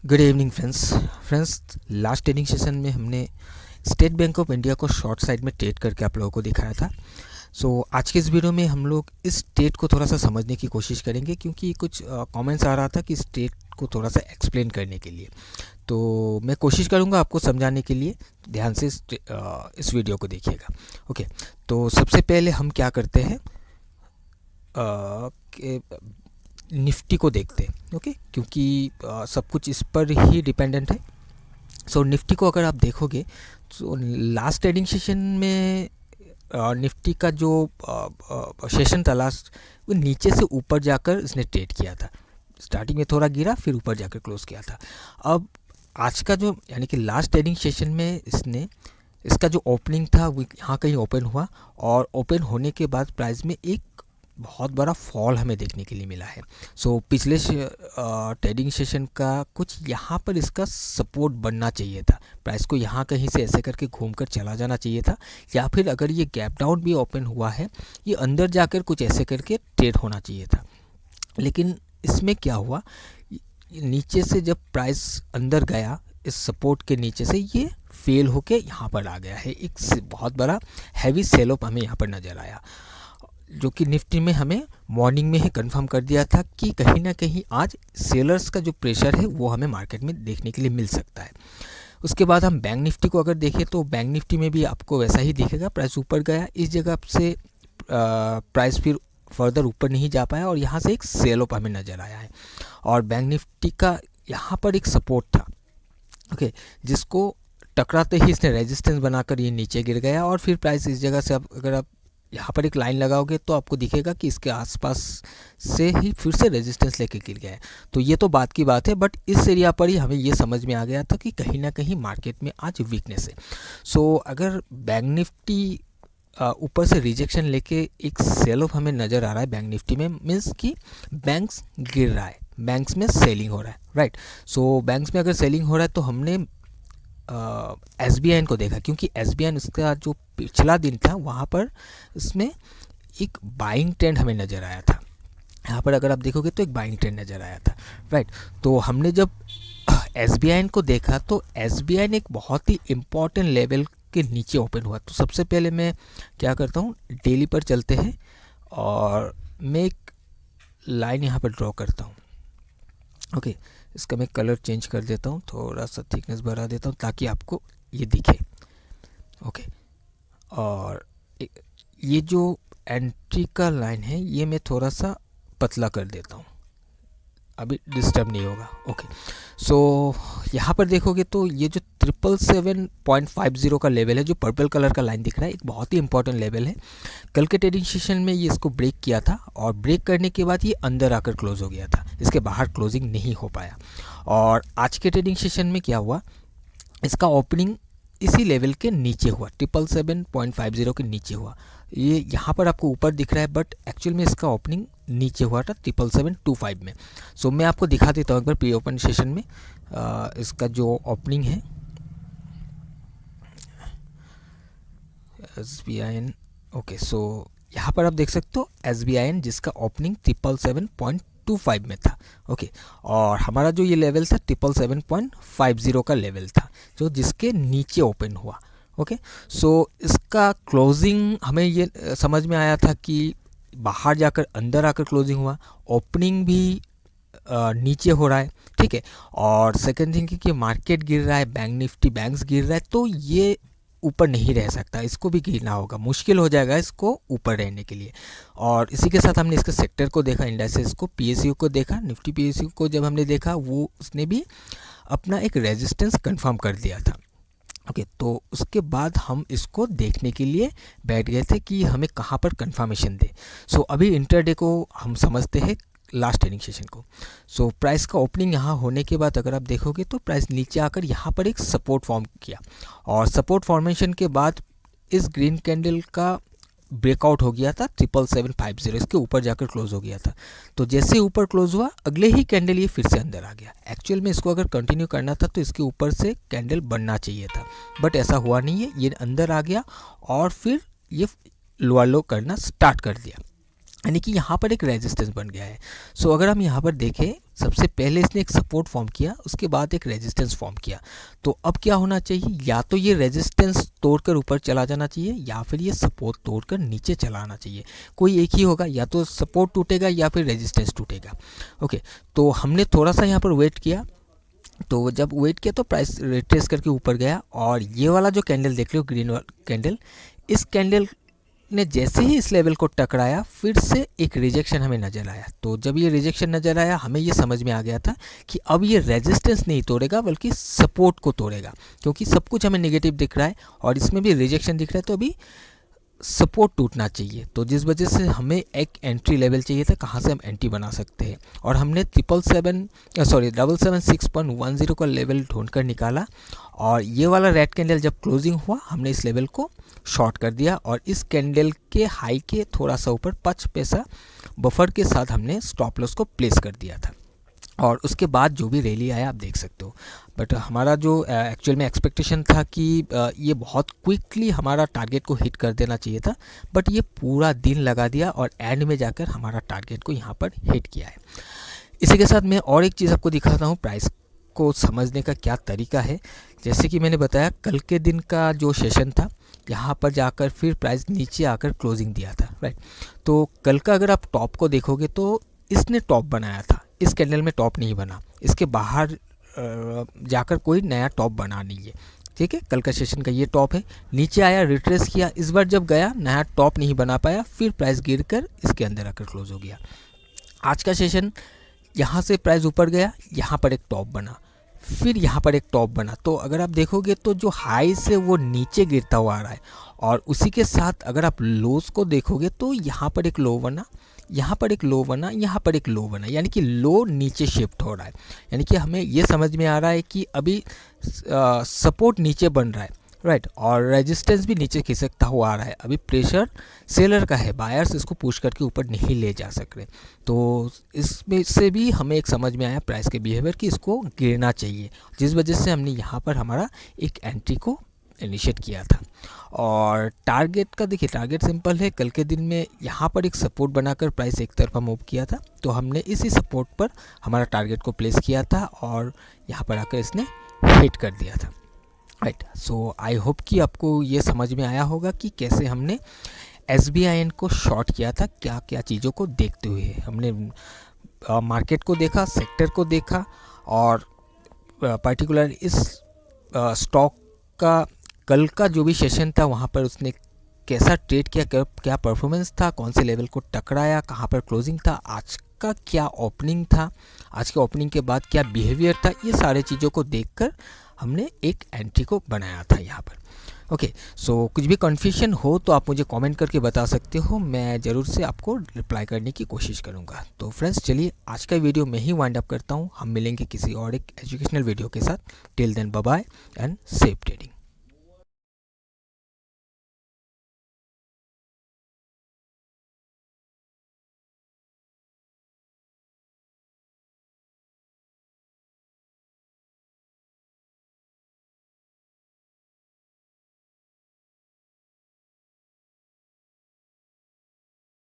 Good evening friends last trading session में हमने state bank of India को short side में ट्रेड करके आप लोगों को दिखाया था। आज के इस वीडियो में हम लोग इस ट्रेड को थोड़ा सा समझने की कोशिश करेंगे, क्योंकि कुछ कमेंट्स आ रहा था कि इस ट्रेड को थोड़ा सा एक्सप्लेन करने के लिए। तो मैं कोशिश करूंगा आपको समझाने के लिए, ध्यान से इस वीडियो को देखिएगा। ओके, तो सबसे पहले हम क्या करते हैं कि निफ्टी को देखते हैं। ओके, क्योंकि सब कुछ इस पर ही डिपेंडेंट है। निफ्टी को अगर आप देखोगे तो लास्ट ट्रेडिंग सेशन में निफ्टी का जो सेशन था लास्ट, वो नीचे से ऊपर जाकर इसने ट्रेड किया था। स्टार्टिंग में थोड़ा गिरा, फिर ऊपर जाकर क्लोज किया था। अब आज का जो यानी कि लास्ट ट्रेडिंग सेशन में इसका जो ओपनिंग था वो यहाँ कहीं ओपन हुआ, और ओपन होने के बाद प्राइस में एक बहुत बड़ा फॉल हमें देखने के लिए मिला है। पिछले ट्रेडिंग सेशन का कुछ यहाँ पर इसका सपोर्ट बनना चाहिए था। प्राइस को यहाँ कहीं से ऐसे करके घूमकर चला जाना चाहिए था, या फिर अगर ये गैप डाउन भी ओपन हुआ है, ये अंदर जाकर कुछ ऐसे करके ट्रेड होना चाहिए था। लेकिन इसमें क्या हुआ, नीचे से जब प्राइस अंदर गया, इस सपोर्ट के नीचे से ये फेल होके यहाँ पर आ गया है। एक बहुत बड़ा हैवी सेल ऑफ हमें यहाँ पर नज़र आया, जो कि निफ्टी में हमें मॉर्निंग में ही कंफर्म कर दिया था कि कहीं ना कहीं आज सेलर्स का जो प्रेशर है वो हमें मार्केट में देखने के लिए मिल सकता है। उसके बाद हम बैंक निफ्टी को अगर देखें तो बैंक निफ्टी में भी आपको वैसा ही दिखेगा। प्राइस ऊपर गया, इस जगह से प्राइस फिर फर्दर ऊपर नहीं जा पाया, और यहाँ से एक सेल ऑफ हमें नज़र आया है। और बैंक निफ्टी का यहाँ पर एक सपोर्ट था, ओके, जिसको टकराते ही इसने रेजिस्टेंस बनाकर ये नीचे गिर गया, और फिर प्राइस इस जगह से अगर आप यहाँ पर एक लाइन लगाओगे तो आपको दिखेगा कि इसके आसपास से ही फिर से रेजिस्टेंस लेके गिर गया है। तो ये तो बात की बात है, बट इस एरिया पर ही हमें ये समझ में आ गया था कि कहीं ना कहीं मार्केट में आज वीकनेस है। अगर बैंक निफ्टी ऊपर से रिजेक्शन लेके एक सेल ऑफ हमें नज़र आ रहा है बैंक निफ्टी में, मीन्स कि बैंक्स गिर रहा है, बैंक्स में सेलिंग हो रहा है, राइट। बैंक्स में अगर सेलिंग हो रहा है तो हमने SBI को देखा, क्योंकि SBI इसका जो पिछला दिन था वहाँ पर इसमें एक बाइंग ट्रेंड हमें नज़र आया था। यहाँ पर अगर आप देखोगे तो एक बाइंग ट्रेंड नज़र आया था, राइट। तो हमने जब SBI को देखा तो SBI एक बहुत ही इम्पॉर्टेंट लेवल के नीचे ओपन हुआ। तो सबसे पहले मैं क्या करता हूँ, डेली पर चलते हैं और मैं एक लाइन यहाँ पर ड्रॉ करता हूँ। ओके, इसका मैं कलर चेंज कर देता हूँ, थोड़ा सा थिकनेस बढ़ा देता हूँ ताकि आपको ये दिखे। ओके, और ये जो एंट्री का लाइन है ये मैं थोड़ा सा पतला कर देता हूँ, अभी डिस्टर्ब नहीं होगा। ओके, यहाँ पर देखोगे तो ये जो 777.50 का लेवल है, जो पर्पल कलर का लाइन दिख रहा है, एक बहुत ही इंपॉर्टेंट लेवल है। कल के ट्रेडिंग सेशन में ये इसको ब्रेक किया था, और ब्रेक करने के बाद ये अंदर आकर क्लोज हो गया था, इसके बाहर क्लोजिंग नहीं हो पाया। और आज के ट्रेडिंग सेशन में क्या हुआ, इसका ओपनिंग इसी लेवल के नीचे हुआ, 777.50 के नीचे हुआ। ये यहाँ पर आपको ऊपर दिख रहा है, बट एक्चुअल में इसका ओपनिंग नीचे हुआ था 77725 में। मैं आपको दिखा देता हूँ एक बार प्री ओपन सेशन में इसका जो ओपनिंग है SBI। ओके, यहाँ पर आप देख सकते हो SBI जिसका ओपनिंग 777.25 में था। ओके, और हमारा जो ये लेवल था 777.50 का लेवल था, जो जिसके नीचे ओपन हुआ। ओके, इसका क्लोजिंग हमें ये समझ में आया था कि बाहर जाकर अंदर आकर क्लोजिंग हुआ, ओपनिंग भी नीचे हो रहा है, ठीक है। और सेकंड थिंग कि मार्केट गिर रहा है, बैंक निफ्टी बैंक्स गिर रहा है, तो ये ऊपर नहीं रह सकता, इसको भी गिरना होगा, मुश्किल हो जाएगा इसको ऊपर रहने के लिए। और इसी के साथ हमने इसके सेक्टर को देखा, इंडेक्सेस को, PSU को देखा। निफ्टी PSU को जब हमने देखा वो उसने भी अपना एक रेजिस्टेंस कंफर्म कर दिया था। ओके, तो उसके बाद हम इसको देखने के लिए बैठ गए थे कि हमें कहाँ पर कंफर्मेशन दे। अभी इंटरडे को हम समझते हैं, लास्ट ट्रेडिंग सेशन को। प्राइस का ओपनिंग यहाँ होने के बाद अगर आप देखोगे तो प्राइस नीचे आकर यहाँ पर एक सपोर्ट फॉर्म किया, और सपोर्ट फॉर्मेशन के बाद इस ग्रीन कैंडल का ब्रेकआउट हो गया था 77750, इसके ऊपर जाकर क्लोज हो गया था। तो जैसे ऊपर क्लोज हुआ, अगले ही कैंडल ये फिर से अंदर आ गया। एक्चुअल में इसको अगर कंटिन्यू करना था तो इसके ऊपर से कैंडल बनना चाहिए था, बट ऐसा हुआ नहीं है, ये अंदर आ गया और फिर ये लोअर लो करना स्टार्ट कर दिया। यानी कि यहाँ पर एक रेजिस्टेंस बन गया है। सो अगर हम यहाँ पर देखें, सबसे पहले इसने एक सपोर्ट फॉर्म किया, उसके बाद एक रेजिस्टेंस फॉर्म किया। तो अब क्या होना चाहिए, या तो ये रेजिस्टेंस तोड़कर ऊपर चला जाना चाहिए या फिर ये सपोर्ट तोड़कर नीचे चला आना चाहिए। कोई एक ही होगा, या तो सपोर्ट टूटेगा या फिर रेजिस्टेंस टूटेगा। ओके, तो हमने थोड़ा सा यहाँ पर वेट किया। तो जब वेट किया तो प्राइस रिट्रेस करके ऊपर गया, और ये वाला जो कैंडल देख लो, ग्रीन कैंडल, इस कैंडल ने जैसे ही इस लेवल को टकराया फिर से एक रिजेक्शन हमें नज़र आया। तो जब ये रिजेक्शन नज़र आया, हमें ये समझ में आ गया था कि अब ये रेजिस्टेंस नहीं तोड़ेगा बल्कि सपोर्ट को तोड़ेगा, क्योंकि सब कुछ हमें नेगेटिव दिख रहा है और इसमें भी रिजेक्शन दिख रहा है। तो अभी सपोर्ट टूटना चाहिए, तो जिस वजह से हमें एक एंट्री लेवल चाहिए था, कहाँ से हम एंट्री बना सकते हैं। और हमने 7776.10 का लेवल ढूंढकर निकाला, और ये वाला रेड कैंडल जब क्लोजिंग हुआ, हमने इस लेवल को शॉर्ट कर दिया और इस कैंडल के हाई के थोड़ा सा ऊपर 5 पैसा बफर के साथ हमने स्टॉप लॉस को प्लेस कर दिया था। और उसके बाद जो भी रैली आया आप देख सकते हो, बट हमारा जो एक्चुअल में एक्सपेक्टेशन था कि ये बहुत क्विकली हमारा टारगेट को हिट कर देना चाहिए था, बट ये पूरा दिन लगा दिया और एंड में जाकर हमारा टारगेट को यहाँ पर हिट किया है। इसी के साथ मैं और एक चीज़ आपको दिखाता हूँ, प्राइस को समझने का क्या तरीका है। जैसे कि मैंने बताया, कल के दिन का जो सेशन था, यहाँ पर जाकर फिर प्राइस नीचे आकर क्लोजिंग दिया था, राइट। तो कल का अगर आप टॉप को देखोगे तो इसने टॉप बनाया था, इस कैंडल में टॉप नहीं बना, इसके बाहर जाकर कोई नया टॉप बना नहीं है, ठीक है। कल का सेशन का ये टॉप है, नीचे आया, रिट्रेस किया, इस बार जब गया नया टॉप नहीं बना पाया, फिर प्राइस गिरकर इसके अंदर आकर क्लोज हो गया। आज का सेशन, यहाँ से प्राइस ऊपर गया, यहाँ पर एक टॉप बना, फिर यहाँ पर एक टॉप बना। तो अगर आप देखोगे तो जो हाई से वो नीचे गिरता हुआ आ रहा है, और उसी के साथ अगर आप लोस को देखोगे तो यहाँ पर एक लो बना, यहाँ पर एक लो बना, यहाँ पर एक लो बना, यानी कि लो नीचे शिफ्ट हो रहा है। यानी कि हमें ये समझ में आ रहा है कि अभी सपोर्ट नीचे बन रहा है, राइट, और रेजिस्टेंस भी नीचे खिसकता हुआ आ रहा है। अभी प्रेशर सेलर का है, बायर्स इसको पुश करके ऊपर नहीं ले जा सक रहे। तो इसमें से भी हमें एक समझ में आया प्राइस के बिहेवियर कि इसको गिरना चाहिए, जिस वजह से हमने यहाँ पर हमारा एक एंट्री को इनिशिएट किया था। और टारगेट का देखिए, टारगेट सिंपल है, कल के दिन में यहाँ पर एक सपोर्ट बनाकर प्राइस एक तरफा मूव किया था, तो हमने इसी सपोर्ट पर हमारा टारगेट को प्लेस किया था और यहाँ पर आकर इसने हिट कर दिया था, राइट। सो आई होप कि आपको ये समझ में आया होगा कि कैसे हमने SBIN को शॉर्ट किया था, क्या क्या चीज़ों को देखते हुए। हमने मार्केट को देखा, सेक्टर को देखा, और पर्टिकुलर इस स्टॉक का कल का जो भी सेशन था वहाँ पर उसने कैसा ट्रेड किया, क्या परफॉर्मेंस था, कौन से लेवल को टकराया, कहाँ पर क्लोजिंग था, आज का क्या ओपनिंग था, आज के ओपनिंग के बाद क्या बिहेवियर था, ये सारे चीज़ों को देखकर हमने एक एंट्री को बनाया था यहाँ पर। ओके, सो कुछ भी कन्फ्यूजन हो तो आप मुझे कमेंट करके बता सकते हो, मैं ज़रूर से आपको रिप्लाई करने की कोशिश करूँगा। तो फ्रेंड्स, चलिए आज का वीडियो मैं ही वाइंड अप करता हूँ, हम मिलेंगे किसी और एक एजुकेशनल वीडियो के साथ। Till then, bye bye and safe trading.